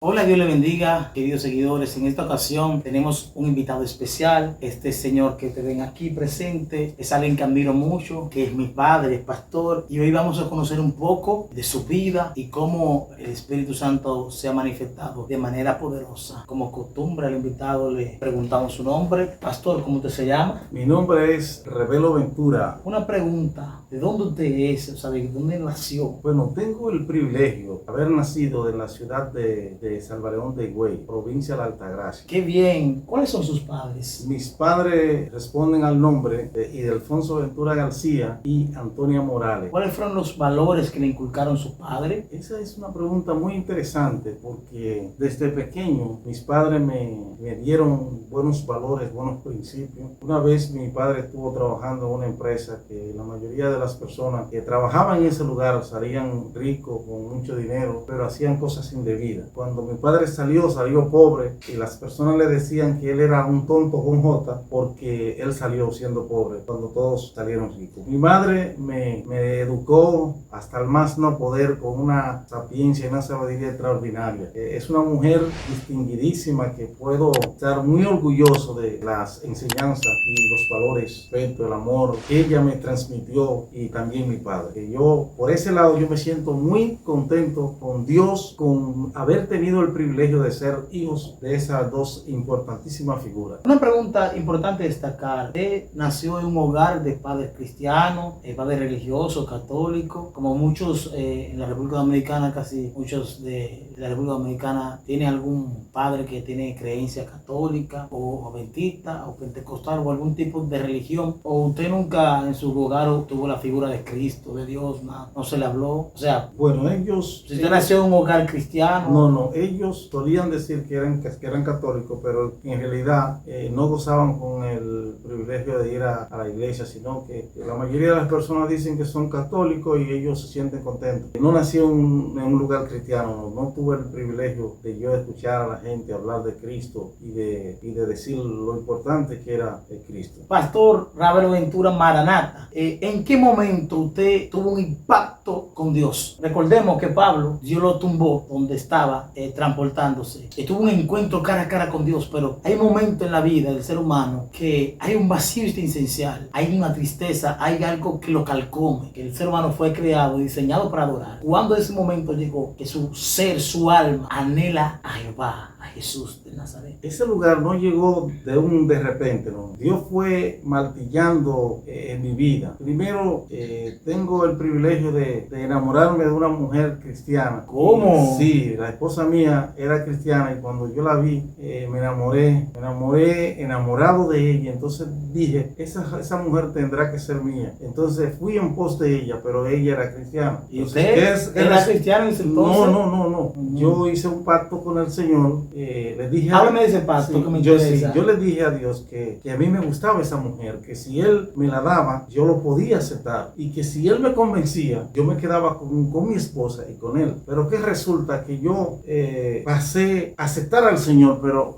Hola, Dios le bendiga, queridos seguidores. En esta ocasión tenemos un invitado especial. Este señor que te ven aquí presente es alguien que admiro mucho, que es mi padre, es pastor. Y hoy vamos a conocer un poco de su vida y cómo el Espíritu Santo se ha manifestado de manera poderosa. Como costumbre, al invitado le preguntamos su nombre. Pastor, ¿cómo usted se llama? Mi nombre es Revelo Ventura. Una pregunta, ¿de dónde usted es? O sea, ¿de dónde nació? Bueno, tengo el privilegio de haber nacido en la ciudad de Salvareón de Higüey, provincia de la Altagracia. ¡Qué bien! ¿Cuáles son sus padres? Mis padres responden al nombre de Ildefonso Ventura García y Antonia Morales. ¿Cuáles fueron los valores que le inculcaron su padre? Esa es una pregunta muy interesante porque desde pequeño mis padres me dieron buenos valores, buenos principios. Una vez mi padre estuvo trabajando en una empresa que la mayoría de las personas que trabajaban en ese lugar salían ricos, con mucho dinero, pero hacían cosas indebidas. Cuando mi padre salió pobre y las personas le decían que él era un tonto con J porque él salió siendo pobre cuando todos salieron ricos. Mi madre me educó hasta el más no poder con una sapiencia y una sabiduría extraordinaria. Es una mujer distinguidísima que puedo estar muy orgulloso de las enseñanzas y los valores, respeto, el amor que ella me transmitió y también mi padre. Que yo, por ese lado, yo me siento muy contento con Dios, con haber tenido el privilegio de ser hijos de esas dos importantísimas figuras. Una pregunta importante destacar: ¿usted nació en un hogar de padres cristianos, padres religiosos, católicos? Como muchos en la República Dominicana, casi muchos de la República Dominicana tienen algún padre que tiene creencia católica o adventista o pentecostal o algún tipo de religión. ¿O usted nunca en su hogar tuvo la figura de Cristo, de Dios, no se le habló? O sea, bueno, ellos... si usted nació en un hogar cristiano... No, ellos solían decir que eran católicos, pero en realidad no gozaban con el privilegio de ir a la iglesia, sino que la mayoría de las personas dicen que son católicos y ellos se sienten contentos. No nací en un lugar cristiano, no tuve el privilegio de yo escuchar a la gente hablar de Cristo y de decir lo importante que era Cristo. Pastor Revelo Ventura Maranata, ¿en qué momento usted tuvo un impacto con Dios? Recordemos que Pablo, Dios lo tumbó donde estaba transportándose. Tuvo un encuentro cara a cara con Dios, pero hay momentos en la vida del ser humano que hay un vacío existencial, hay una tristeza, hay algo que lo calcome, que el ser humano fue creado y diseñado para adorar. Cuando ese momento llegó, que su ser, su alma, anhela a Jehová, a Jesús de Nazaret. Ese lugar no llegó de repente, ¿no? Dios fue martillando en mi vida. Primero, tengo el privilegio de enamorarme de una mujer cristiana. ¿Cómo? Sí, la esposa mía era cristiana y cuando yo la vi, me enamoré, enamorado de ella. Entonces dije, esa mujer tendrá que ser mía. Entonces fui en pos de ella, pero ella era cristiana. ¿Y usted era cristiano en ese entonces? No. Yo hice un pacto con el Señor. Le dije, háblame de ese pacto, sí, que me interesa. Sí, yo le dije a Dios que a mí me gustaba esa mujer, que si Él me la daba, yo lo podía aceptar, y que si Él me convencía, yo me quedaba con mi esposa y con Él. Pero que resulta que yo pasé a aceptar al Señor, pero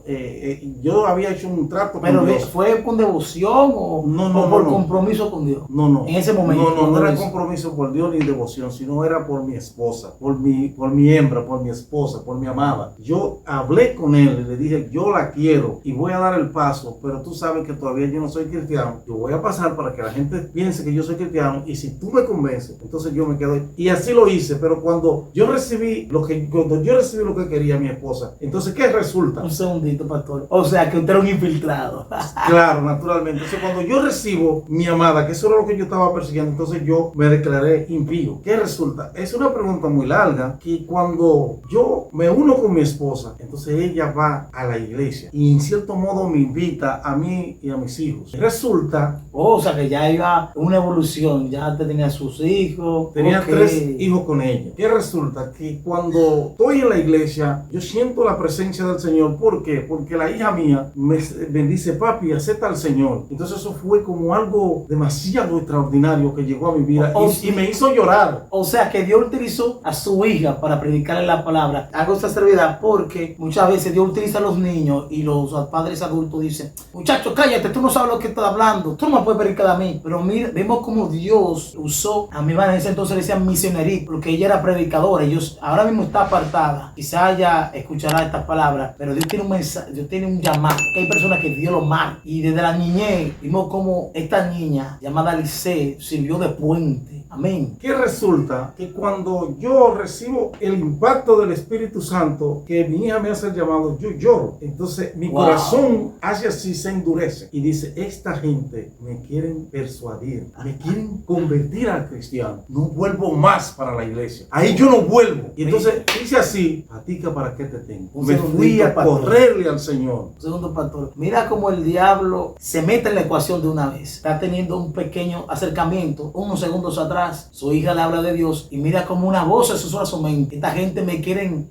yo había hecho un trato con Dios. ¿Fue con devoción o por compromiso con Dios? No. En ese momento. No era compromiso por Dios ni devoción, sino era por mi esposa, por mi hembra, por mi esposa, por mi amada. Yo hablé con él y le dije, yo la quiero y voy a dar el paso, pero tú sabes que todavía yo no soy cristiano. Yo voy a pasar para que la gente piense que yo soy cristiano, y si tú me convences, entonces yo me quedo. Y así lo hice, pero cuando yo recibí lo que quería mi esposa, entonces ¿qué resulta? Un segundito, pastor. O sea, que usted era un infiltrado. Claro, naturalmente. Entonces cuando yo recibo mi amada, que eso era lo que yo estaba persiguiendo, entonces yo me declaré impío. ¿Qué resulta? Es una pregunta muy larga, que cuando yo me uno con mi esposa, entonces ella va a la iglesia y en cierto modo me invita a mí y a mis hijos. Resulta... O sea, que ya iba una evolución, ya te tenía sus hijos. Tenía 3 hijos con ella. ¿Qué resulta? Que cuando estoy en la iglesia, yo siento la presencia del Señor. ¿Por qué? Porque la hija mía me dice, papi, acepta al Señor. Entonces eso fue como algo demasiado extraordinario que llegó a mi vida y me hizo llorar. O sea, que Dios utilizó a su hija para predicarle la palabra. Hago esta servidad porque muchas muchas veces Dios utiliza a los niños y los padres adultos dicen, muchacho, cállate, tú no sabes lo que estás hablando, tú no me puedes predicar a mí. Pero mira, vemos como Dios usó a mi madre, en ese entonces le decían misionerita, porque ella era predicadora. Ellos ahora mismo está apartada, quizá ella escuchará estas palabras, pero Dios tiene un mensaje, Dios tiene un llamado, que hay personas que Dios lo marca. Y desde la niñez vimos como esta niña llamada Alice sirvió de puente. Amén. ¿Qué resulta? Que cuando yo recibo el impacto del Espíritu Santo, que mi hija me hace el llamado, yo lloro. Entonces mi corazón hace así, se endurece y dice, esta gente me quieren persuadir, me quieren convertir al cristiano. No vuelvo más para la iglesia. Ahí yo no vuelvo. Y entonces dice así, platica para qué te tengo. Me fui a correrle al Señor. Segundo pastor, mira cómo el diablo se mete en la ecuación de una vez. Está teniendo un pequeño acercamiento, unos segundos atrás. Su hija le habla de Dios y mira como una voz se susurra a su mente. Esta gente me quieren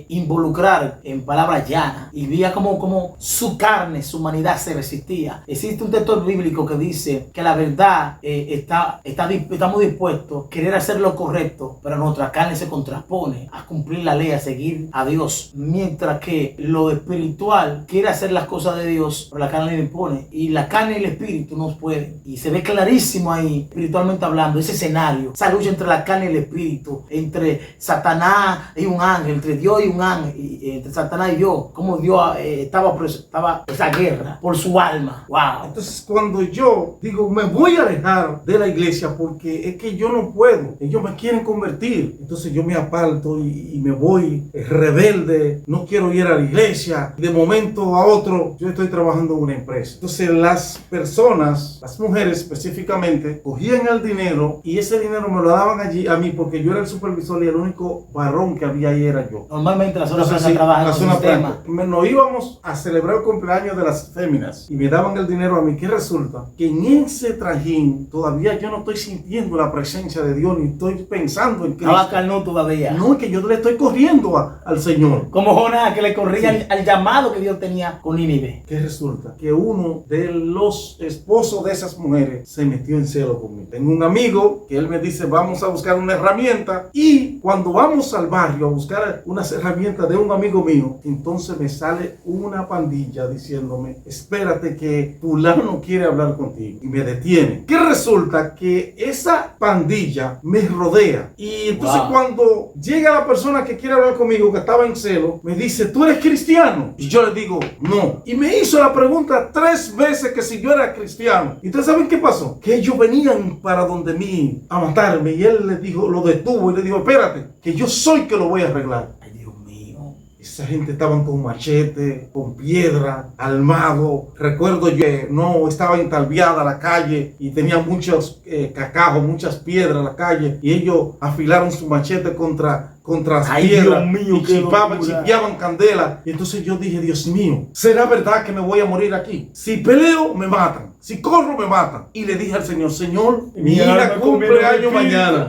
involucrar en palabras llanas. Y veía como su carne, su humanidad se resistía. Existe un texto bíblico que dice que la verdad estamos dispuestos a querer hacer lo correcto, pero nuestra carne se contrapone a cumplir la ley, a seguir a Dios. Mientras que lo espiritual quiere hacer las cosas de Dios, pero la carne le impone. Y la carne y el espíritu no pueden. Y se ve clarísimo ahí, espiritualmente hablando, ese escenario. Esa lucha entre la carne y el espíritu, entre Satanás y un ángel, entre Dios y un ángel, entre Satanás y Dios, como Dios estaba esa guerra por su alma. Wow. Entonces cuando yo digo, me voy a alejar de la iglesia porque es que yo no puedo, ellos me quieren convertir, entonces yo me aparto y me voy rebelde, no quiero ir a la iglesia. De momento a otro, yo estoy trabajando en una empresa. Entonces las personas, las mujeres específicamente, cogían el dinero y ese dinero me lo daban allí a mí porque yo era el supervisor y el único varón que había ahí era yo. Normalmente las zonas francas trabajan en el sistema. Nos íbamos a celebrar el cumpleaños de las féminas y me daban el dinero a mí. ¿Qué resulta? Que en ese trajín todavía yo no estoy sintiendo la presencia de Dios ni estoy pensando en Cristo. No todavía. No, es que yo le estoy corriendo al Señor. Como Jonás, que le corría al llamado que Dios tenía con Nínive. ¿Qué resulta? Que uno de los esposos de esas mujeres se metió en celo conmigo. Tengo un amigo que él me dice, vamos a buscar una herramienta, y cuando vamos al barrio a buscar unas herramientas de un amigo mío, entonces me sale una pandilla diciéndome, espérate que fulano quiere hablar contigo, y me detiene. ¿Qué resulta? Que esa pandilla me rodea, y entonces cuando llega la persona que quiere hablar conmigo, que estaba en celo, me dice, ¿tú eres cristiano? Y yo le digo, no. Y me hizo la pregunta 3 veces que si yo era cristiano. ¿Y ustedes saben qué pasó? Que ellos venían para donde mí a matarme, y él le dijo, lo detuvo y le dijo, espérate, que yo soy que lo voy a arreglar. Ay, Dios mío. Esa gente estaban con machete, con piedra, armado. Recuerdo yo, no estaba entalviada la calle y tenía muchos cacajos, muchas piedras en la calle, y ellos afilaron su machete contra las piedras, y chipeaban candela. Y entonces yo dije, Dios mío, ¿será verdad que me voy a morir aquí? Si peleo, me matan. Si corro, me matan. Y le dije al Señor, Señor, mi hija cumple año mañana.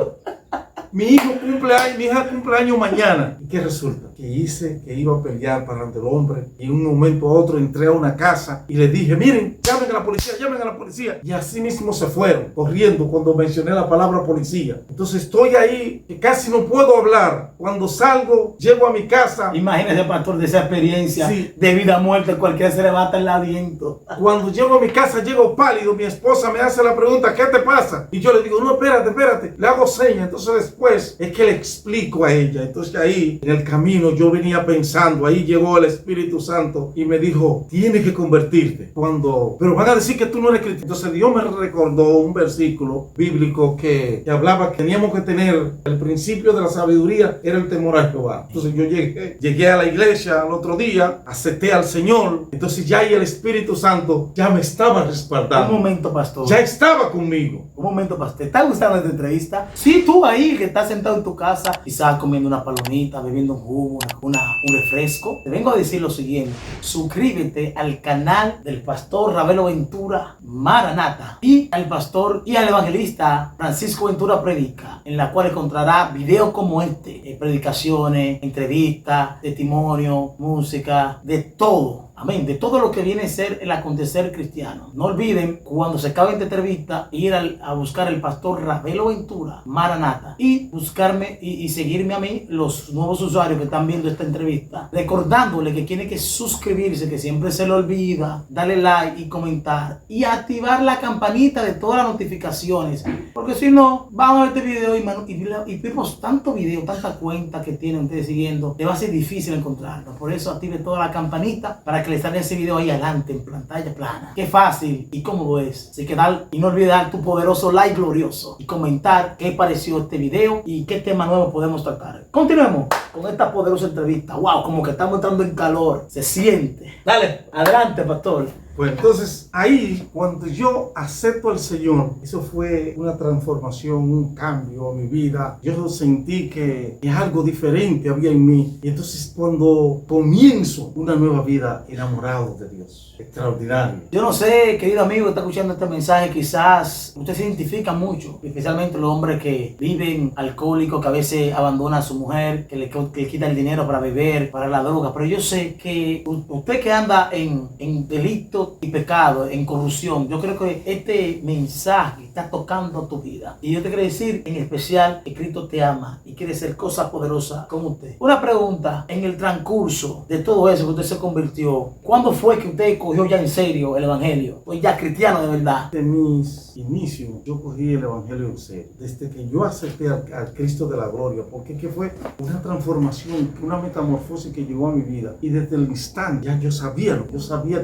Mi hija cumple año mañana. ¿Y qué resulta? Que hice que iba a pelear para ante el hombre, y en un momento a otro entré a una casa y le dije, miren, llamen a la policía, llamen a la policía. Y así mismo se fueron, corriendo cuando mencioné la palabra policía. Entonces estoy ahí, que casi no puedo hablar. Cuando salgo, llego a mi casa. Imagínese, pastor, de esa experiencia, sí, de vida a muerte, cualquiera se le mata el aliento. Cuando llego a mi casa, llego pálido. Mi esposa me hace la pregunta, ¿qué te pasa? Y yo le digo, no, espérate. Le hago señas. Entonces después es que le explico a ella. Entonces ahí, en el camino, yo venía pensando, ahí llegó el Espíritu Santo y me dijo, tienes que convertirte. Pero van a decir que tú no eres cristiano. Entonces Dios me recordó un versículo bíblico que hablaba que teníamos que tener el principio de la sabiduría, era el temor a Jehová. Entonces yo llegué a la iglesia al otro día, acepté al Señor. Entonces ya ahí el Espíritu Santo ya me estaba respaldando. Un momento, pastor. Ya estaba conmigo. Un momento, pastor. ¿Te está gustando esta entrevista? Sí, tú ahí que estás sentado en tu casa, quizás comiendo una palomita, bebiendo un jugo, un refresco. Te vengo a decir lo siguiente: suscríbete al canal del pastor Ravelo Ventura Maranata y al pastor y al evangelista Francisco Ventura Predica. en la cual encontrará videos como este, predicaciones, entrevistas, testimonios, música, de todo. Amén, de todo lo que viene a ser el acontecer cristiano. No olviden, cuando se acabe esta entrevista, ir a buscar el pastor Ravelo Ventura, Maranata, y buscarme y seguirme a mí, los nuevos usuarios que están viendo esta entrevista, recordándole que tiene que suscribirse, que siempre se le olvida, darle like y comentar, y activar la campanita de todas las notificaciones, porque si no, vamos a ver este video y vemos tanto video, tanta cuenta que tienen ustedes siguiendo, le va a ser difícil encontrarnos. Por eso active toda la campanita para que le salga ese video ahí adelante en pantalla plana. Qué fácil y cómodo es. Así que y no olvides dar tu poderoso like glorioso y comentar qué pareció este video y qué tema nuevo podemos tratar. Continuemos con esta poderosa entrevista. Wow, como que estamos entrando en calor. Se siente. Dale, adelante, pastor. Pues entonces ahí, cuando yo acepto al Señor, eso fue una transformación, un cambio en mi vida. Yo sentí que algo diferente había en mí. Y entonces cuando comienzo una nueva vida enamorado de Dios, extraordinario. Yo no sé, querido amigo que está escuchando este mensaje, quizás usted se identifica mucho, especialmente los hombres que viven alcohólicos, que a veces abandonan a su mujer, que le quita el dinero para beber, para la droga. Pero yo sé que usted que anda en delitos y pecado, en corrupción, yo creo que este mensaje está tocando tu vida. Y yo te quiero decir en especial que Cristo te ama y quiere hacer cosas poderosas con usted. Una pregunta: en el transcurso de todo eso que usted se convirtió, ¿cuándo fue que usted cogió ya en serio el evangelio? Pues ya cristiano de verdad. De mis inicios, yo cogí el evangelio en serio. Desde que yo acepté al Cristo de la gloria, porque que fue una transformación, una metamorfosis que llegó a mi vida. Y desde el instante ya yo sabía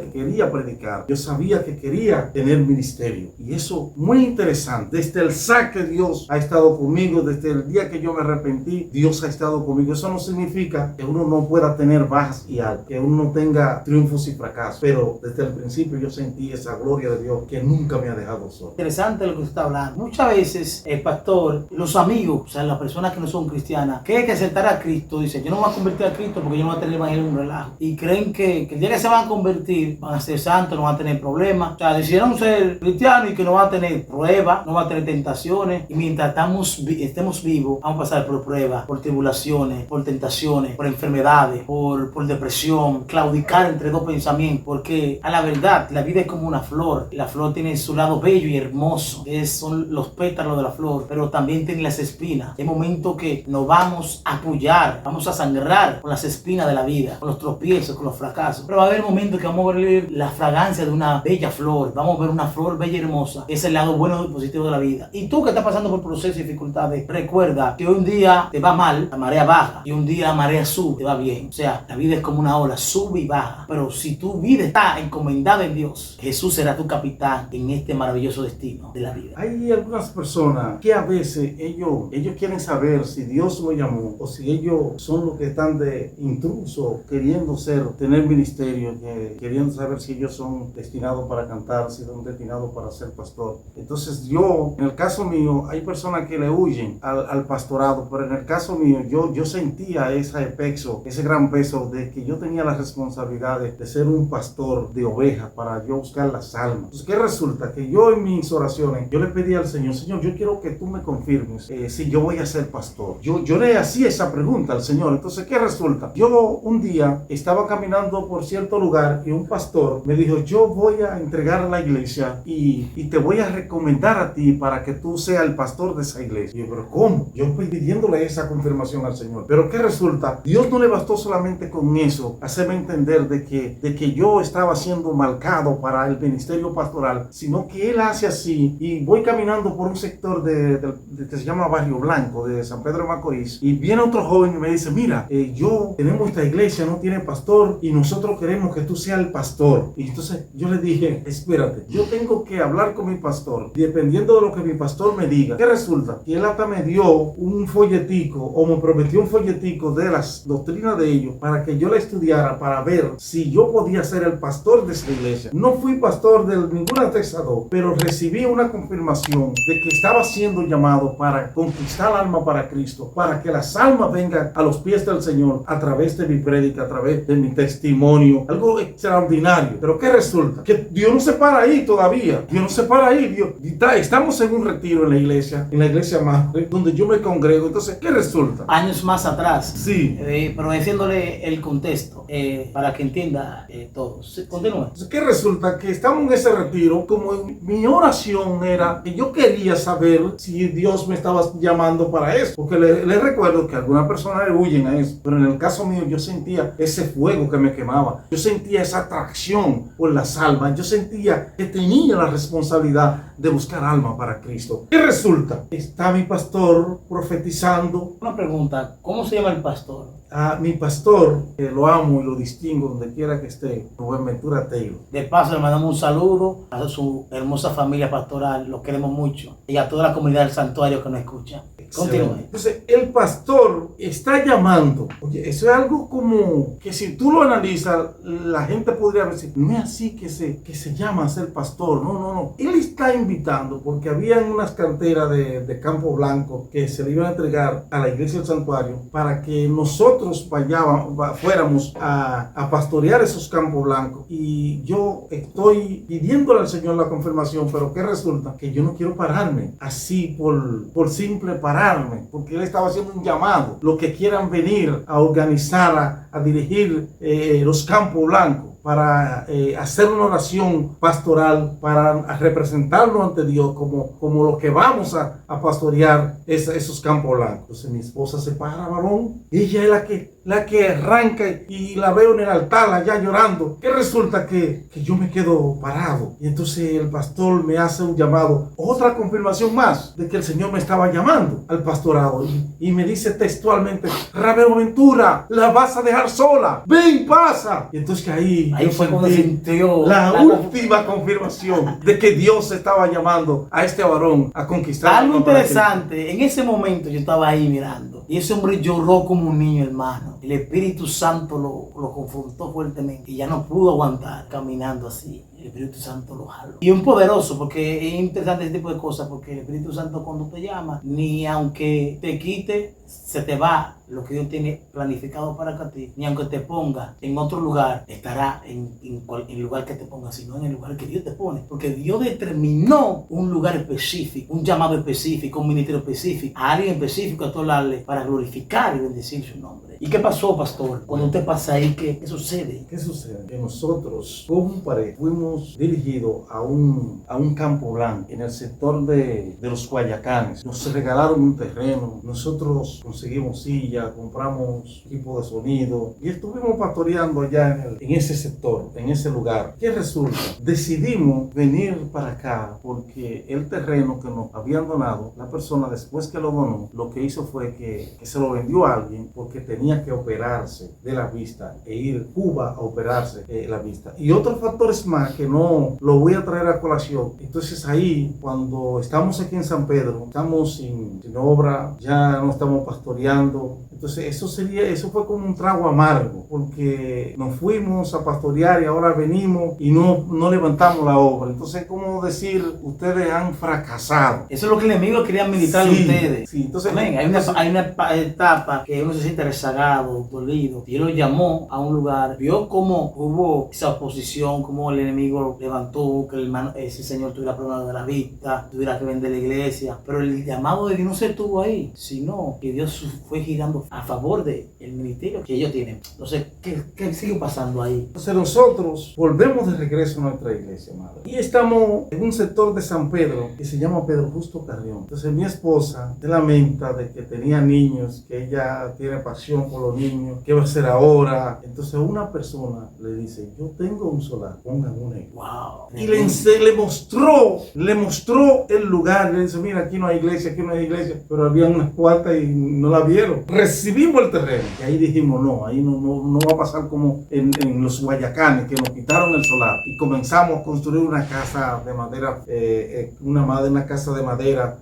que quería predicar, yo sabía que quería tener ministerio. Y eso muy interesante. Desde el saque Dios ha estado conmigo, desde el día que yo me arrepentí, Dios ha estado conmigo. Eso no significa que uno no pueda tener bajas y altas, que uno no tenga triunfos y fracasos, pero desde el principio yo sentí esa gloria de Dios que nunca me ha dejado solo. Interesante lo que usted está hablando. Muchas veces el pastor, los amigos, o sea, las personas que no son cristianas, creen que aceptar a Cristo, dicen: yo no me voy a convertir a Cristo porque yo no voy a tener evangelio en un relajo. Y creen que el día que se van a convertir van a ser santos, no van a tener problemas. O sea, decidieron ser cristianos y que no van a tener pruebas, no van a tener tentaciones. Y mientras estemos vivos, vamos a pasar por pruebas, por tribulaciones, por tentaciones, por enfermedades, por depresión, claudicar entre dos pensamientos. Porque a la verdad, la vida es como una flor. La flor tiene su lado bello y hermoso, que son los pétalos de la flor, pero también tiene las espinas. Hay momentos que nos vamos a apoyar, vamos a sangrar con las espinas de la vida, con los tropiezos, con los fracasos. Pero va a haber momentos que vamos a ver la fragancia de una bella flor, vamos a ver una flor bella y hermosa. Es el lado bueno y positivo de la vida. Y tú que estás pasando por procesos y dificultades, recuerda que un día te va mal, la marea baja, y un día la marea sube, te va bien. O sea, la vida es como una ola, sube y baja. Pero si tu vida está encomendada en Dios, Jesús será tu capitán en este maravilloso destino de la vida. Hay algunas personas que a veces ellos quieren saber si Dios lo llamó o si ellos son los que están de intruso queriendo tener ministerio, queriendo saber si ellos son destinados para cantar, si son destinados para ser pastor. Entonces en el caso mío, hay personas que le huyen al pastorado, pero en el caso mío, yo sentía ese gran peso de que yo tenía la responsabilidad de ser un pastor de ovejas para yo buscar las almas. Entonces, ¿qué resulta? Que yo en mis oraciones, yo le pedí al Señor: Señor, yo quiero que tú me confirmes si yo voy a ser pastor. Yo le hacía esa pregunta al Señor. Entonces, ¿qué resulta? Yo un día estaba caminando por cierto lugar y un pastor me dijo: yo voy a entregar a la iglesia y te voy a recomendar a ti para que tú seas el pastor de esa iglesia. Y yo: ¿pero cómo? Yo estoy pidiéndole esa confirmación al Señor. Pero ¿qué resulta? Dios no le bastó solamente con eso, hacerme entender de que yo estaba siendo marcado para el ministerio pastoral, sino que Él hace así, y voy caminando por un sector que se llama Barrio Blanco, de San Pedro de Macorís, y viene otro joven y me dice: mira, tenemos esta iglesia, no tiene pastor, y nosotros queremos que tú seas el pastor. Y entonces yo le dije: espérate, yo tengo que hablar con mi pastor, dependiendo de lo que mi pastor me diga. ¿Qué resulta? Que él hasta me dio un folletico, o me prometió un folletico de las doctrinas de ellos, para que yo la estudiara, para ver si yo podía ser el pastor de esa iglesia. No fui pastor de ninguna texador, pero recibí una confirmación de que estaba siendo llamado para conquistar alma para Cristo, para que las almas vengan a los pies del Señor a través de mi prédica, a través de mi testimonio. Algo extraordinario. Pero ¿qué ¿qué resulta? Que Dios no se para ahí todavía. Dios no se para ahí. Estamos en un retiro en la iglesia madre, donde yo me congrego. Entonces, ¿qué resulta? Años más atrás. Sí. Pero diciéndole el contexto, para que entienda todo. Continúe. Entonces, ¿qué resulta? Que estamos en ese retiro, como mi oración era que yo quería saber si Dios me estaba llamando para eso. Porque les recuerdo que algunas personas huyen a eso. Pero en el caso mío, yo sentía ese fuego que me quemaba. Yo sentía esa atracción por las almas. Yo sentía que tenía la responsabilidad de buscar alma para Cristo. ¿Qué resulta? Está mi pastor profetizando. Una pregunta, ¿cómo se llama el pastor? A mi pastor, que lo amo y lo distingo donde quiera que esté, Rubén Ventura Taylor. De paso, le mandamos un saludo a su hermosa familia pastoral, lo queremos mucho, y a toda la comunidad del santuario que nos escucha. Continúe. Entonces, el pastor está llamando. Oye, eso es algo como que si tú lo analizas, la gente podría decir, no es así que se llama a ser pastor. No. Él está invitando, porque había unas canteras de Campo Blanco que se le iban a entregar a la iglesia del santuario para que nosotros fuéramos a pastorear esos campos blancos. Y yo estoy pidiéndole al Señor la confirmación, pero ¿qué resulta? Que yo no quiero pararme así por simple pararme, porque Él estaba haciendo un llamado. Los que quieran venir a organizar, a dirigir los campos blancos, para hacer una oración pastoral, para representarlo ante Dios como lo que vamos a pastorear esos campos blancos. Entonces mi esposa se para, varón, y ella es la que arranca y la veo en el altar allá llorando. ¿Qué resulta? Que yo me quedo parado. Y entonces el pastor me hace un llamado, otra confirmación más de que el Señor me estaba llamando al pastorado. Y me dice textualmente, Rabero Ventura, la vas a dejar sola. Ven, pasa. Y entonces ahí fue cuando sintió la última confirmación de que Dios estaba llamando a este varón a conquistar. Algo interesante, en ese momento yo estaba ahí mirando y ese hombre lloró como un niño, hermano. El Espíritu Santo lo confrontó fuertemente y ya no pudo aguantar caminando así. El Espíritu Santo lo jaló. Y un poderoso, porque es interesante este tipo de cosas, porque el Espíritu Santo cuando te llama, ni aunque te quite, se te va lo que Dios tiene planificado para ti, ni aunque te ponga en otro lugar, estará en el lugar que te ponga, sino en el lugar que Dios te pone. Porque Dios determinó un lugar específico, un llamado específico, un ministerio específico, a alguien específico a tolarle para glorificar y bendecir su nombre. ¿Y qué pasó, pastor? Cuando usted pasa ahí, ¿qué sucede? ¿Qué sucede? Que nosotros, como pareja, fuimos dirigidos a un campo blanco en el sector de los Guayacanes. Nos regalaron un terreno, nosotros conseguimos sillas, compramos equipo de sonido y estuvimos pastoreando allá en ese sector, en ese lugar. ¿Qué resulta? Decidimos venir para acá porque el terreno que nos habían donado, la persona después que lo donó, lo que hizo fue que se lo vendió a alguien porque tenía que operarse de la vista e ir a Cuba a operarse la vista. Y otros factores más que no lo voy a traer a colación. Entonces ahí, cuando estamos aquí en San Pedro, estamos sin obra, ya no estamos pastoreando. Entonces eso fue como un trago amargo, porque nos fuimos a pastorear y ahora venimos y no levantamos la obra. Entonces, ¿cómo decir? Ustedes han fracasado. Eso es lo que el enemigo quería militar a ustedes. Sí, entonces, hay una etapa que uno se siente rezagado, dolido. Y él lo llamó a un lugar, vio cómo hubo esa oposición, cómo el enemigo levantó, que ese señor tuviera problemas de la vista, tuviera que vender la iglesia. Pero el llamado de Dios no se tuvo ahí, sino que Dios fue girando a favor del ministerio que ellos tienen. Entonces, ¿qué sigue pasando ahí? Entonces nosotros volvemos de regreso a nuestra iglesia, madre. Y estamos en un sector de San Pedro que se llama Pedro Justo Carrión. Entonces mi esposa se lamenta de que tenía niños, que ella tiene pasión por los niños, ¿qué va a hacer ahora? Entonces una persona le dice, yo tengo un solar, pongan una iglesia. Wow. Y le mostró el lugar. Le dice, mira, aquí no hay iglesia, pero había unas cuantas y no la vieron. Recibimos el terreno y ahí dijimos, no, ahí no va a pasar como en los Guayacanes, que nos quitaron el solar y comenzamos a construir una casa de madera, una casa de madera,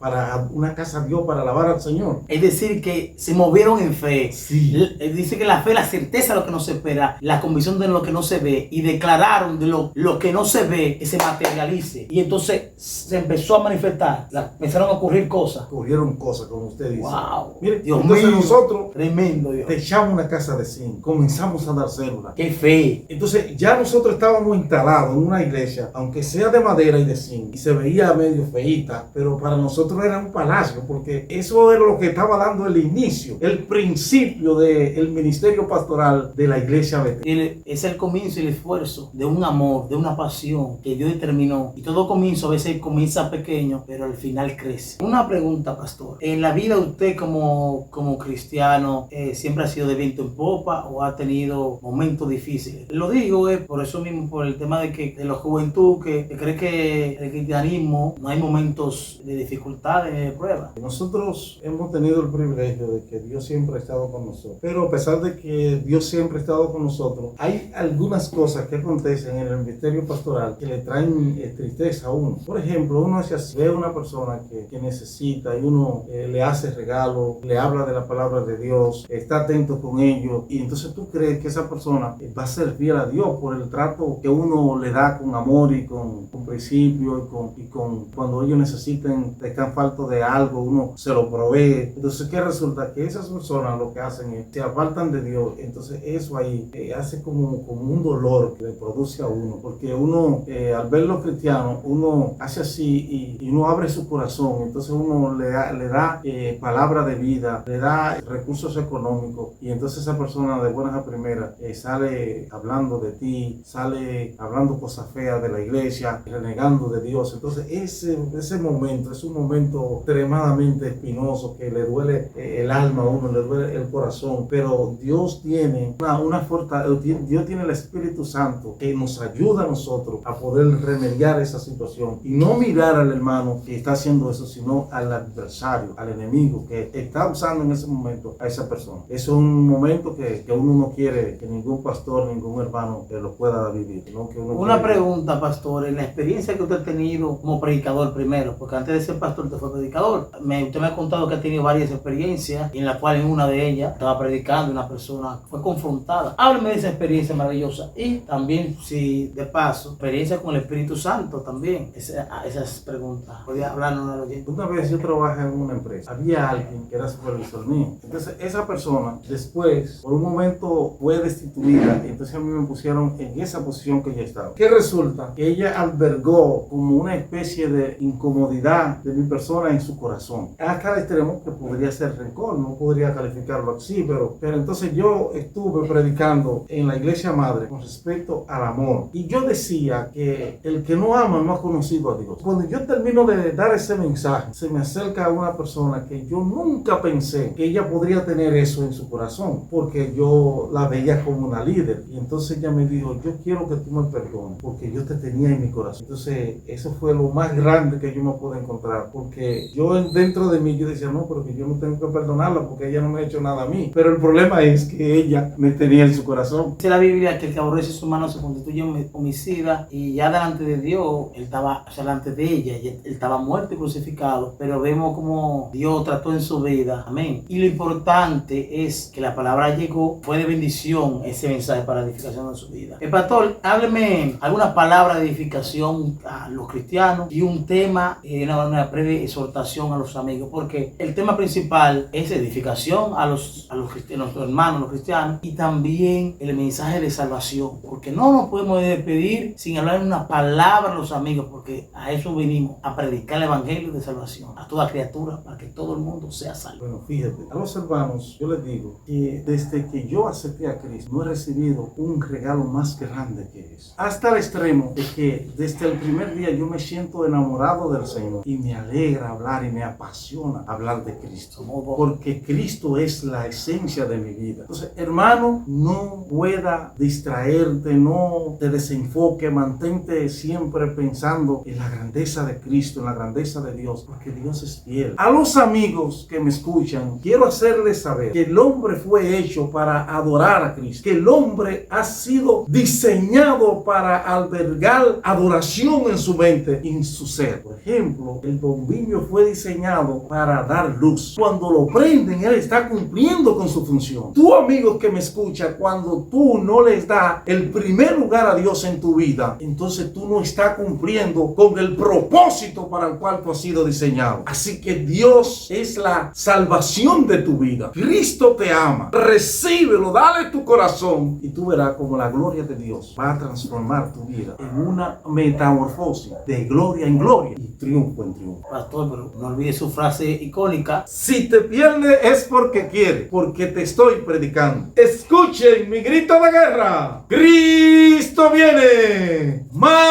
una casa a Dios para alabar al Señor. Es decir, que se movieron en fe. Sí. Dice que la fe, la certeza de lo que no se espera, la convicción de lo que no se ve, y declararon de lo que no se ve que se materialice. Y entonces se empezó a manifestar, empezaron a ocurrir cosas. Ocurrieron cosas, como usted dice. Wow. Mire, Dios entonces mío. nosotros nosotros Tremendo Dios. techamos una casa de zinc, comenzamos a dar células. Qué fe. Entonces ya nosotros estábamos instalados en una iglesia, aunque sea de madera y de zinc, y se veía medio feíta, pero para nosotros era un palacio, porque eso era lo que estaba dando el inicio, el principio del ministerio pastoral de la iglesia Betel. Es el comienzo y el esfuerzo de un amor, de una pasión que Dios determinó. Y todo comienzo a veces comienza pequeño, pero al final crece. Una pregunta, pastor. En la vida usted como cristiano, ¿siempre ha sido de viento en popa o ha tenido momentos difíciles? Lo digo por eso mismo, por el tema de la juventud que cree que el cristianismo no hay momentos de dificultades, de pruebas. Nosotros hemos tenido el privilegio de que Dios siempre ha estado con nosotros, pero a pesar de que Dios siempre ha estado con nosotros, hay algunas cosas que acontecen en el ministerio pastoral que le traen tristeza a uno. Por ejemplo, uno ve a una persona que necesita y uno le hace regalo, le habla de la palabra de Dios, está atento con ellos, y entonces tú crees que esa persona va a ser fiel a Dios por el trato que uno le da con amor y con principio y con cuando ellos necesiten, están faltos de algo, uno se lo provee. Entonces, ¿qué resulta? Que esas personas lo que hacen es se apartan de Dios. Entonces eso ahí hace como un dolor que le produce a uno, porque uno al ver los cristianos, uno hace así y uno abre su corazón. Entonces uno le da palabra de vida, le da recursos económicos, y entonces esa persona de buenas a primeras sale hablando de ti, sale hablando cosas feas de la iglesia, renegando de Dios. Entonces ese momento es un momento extremadamente espinoso que le duele el alma a uno, le duele el corazón, pero Dios tiene una fuerza, Dios tiene el Espíritu Santo que nos ayuda a nosotros a poder remediar esa situación y no mirar al hermano que está haciendo eso, sino al adversario, al enemigo que está usando en ese momento a esa persona. Eso es un momento que uno no quiere que ningún pastor, ningún hermano lo pueda vivir, ¿no? Que Una pregunta, pastor, en la experiencia que usted ha tenido como predicador primero, porque antes de ser pastor usted fue predicador, usted me ha contado que ha tenido varias experiencias, en la cual en una de ellas estaba predicando y una persona fue confrontada. Hábleme de esa experiencia maravillosa, y también, si de paso, experiencia con el Espíritu Santo también. Esas preguntas, ¿podría hablarnos de lo que... Una vez yo trabajé en una empresa, había alguien que era supervisor mío. Entonces esa persona después, por un momento, fue destituida, y entonces a mí me pusieron en esa posición que ella estaba. ¿Qué resulta? Que ella albergó como una especie de incomodidad de mi persona en su corazón, hasta el extremo que podría ser rencor, no podría calificarlo así, pero entonces yo estuve predicando en la iglesia madre con respecto al amor, y yo decía que el que no ama no ha conocido a Dios. Cuando yo termino de dar ese mensaje, se me acerca una persona que yo nunca pensé que ella podría tener eso en su corazón, porque yo la veía como una líder, y entonces ella me dijo: yo quiero que tú me perdones porque yo te tenía en mi corazón. Entonces eso fue lo más grande que yo me pude encontrar, porque yo dentro de mí yo decía: no, pero que yo no tengo que perdonarla porque ella no me ha hecho nada a mí. Pero el problema es que ella me tenía en su corazón. Dice la Biblia que el que aborrece su mano se constituye homicida, y ya delante de Dios, él estaba, o sea, delante de ella, él estaba muerto y crucificado, pero vemos como Dios trató en su vida. Amén. Y lo importante es que la palabra llegó, fue de bendición ese mensaje para edificación de su vida. El pastor, hábleme alguna palabra de edificación a los cristianos y un tema, una breve exhortación a los amigos, porque el tema principal es edificación a los cristianos, a los hermanos, los cristianos, y también el mensaje de salvación, porque no nos podemos despedir sin hablar una palabra a los amigos, porque a eso venimos, a predicar el evangelio de salvación a toda criatura, para que todo el mundo sea salvo. Bueno, fíjate, a los hermanos yo les digo que desde que yo acepté a Cristo no he recibido un regalo más grande que eso, hasta el extremo de que desde el primer día yo me siento enamorado del Señor y me alegra hablar y me apasiona hablar de Cristo, porque Cristo es la esencia de mi vida. Entonces, hermano, no pueda distraerte, no te desenfoque, mantente siempre pensando en la grandeza de Cristo, en la grandeza de Dios, porque Dios es fiel. A los amigos que me escuchan, quiero hacerles saber que el hombre fue hecho para adorar a Cristo, que el hombre ha sido diseñado para albergar adoración en su mente y en su ser. Por ejemplo, el bombillo fue diseñado para dar luz. Cuando lo prenden, él está cumpliendo con su función. Tú, amigos que me escuchan, cuando tú no les das el primer lugar a Dios en tu vida, entonces tú no estás cumpliendo con el propósito para el cual tú has sido diseñado. Así que Dios es la salvación de tu vida. vida. Cristo te ama. Recíbelo, dale tu corazón y tú verás como la gloria de Dios va a transformar tu vida en una metamorfosis de gloria en gloria y triunfo en triunfo. Pastor, pero no olvide su frase icónica. Si te pierdes es porque quiere, porque te estoy predicando. Escuchen mi grito de guerra. Cristo viene. Maranata.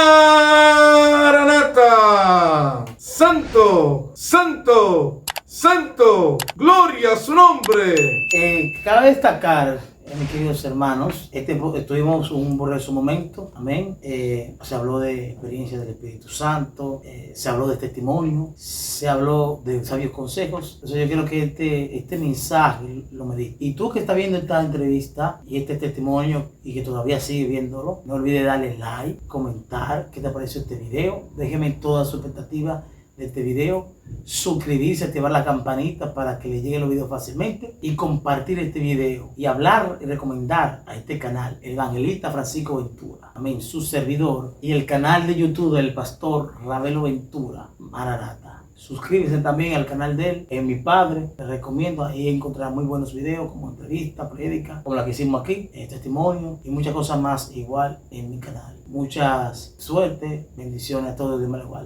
Santo, santo, santo. Gloria a su nombre. Cabe destacar, mis queridos hermanos, tuvimos un borroso momento, amén. Se habló de experiencia del Espíritu Santo, se habló de testimonio, se habló de sabios consejos. Entonces yo quiero que este mensaje lo medites. Y tú que estás viendo esta entrevista y este testimonio y que todavía sigue viéndolo, no olvides darle like, comentar qué te pareció este video. Déjeme toda su expectativa de este video, suscribirse, activar la campanita para que le lleguen los videos fácilmente y compartir este video y hablar y recomendar a este canal, el evangelista Francisco Ventura, amén, su servidor, y el canal de YouTube del pastor Ravelo Ventura, Maranata. Suscríbete también al canal de él, en mi padre, te recomiendo, ahí encontrarás muy buenos videos como entrevistas, prédicas, como la que hicimos aquí, testimonio y muchas cosas más igual en mi canal. Muchas suerte, bendiciones a todos, Dios me lo igual.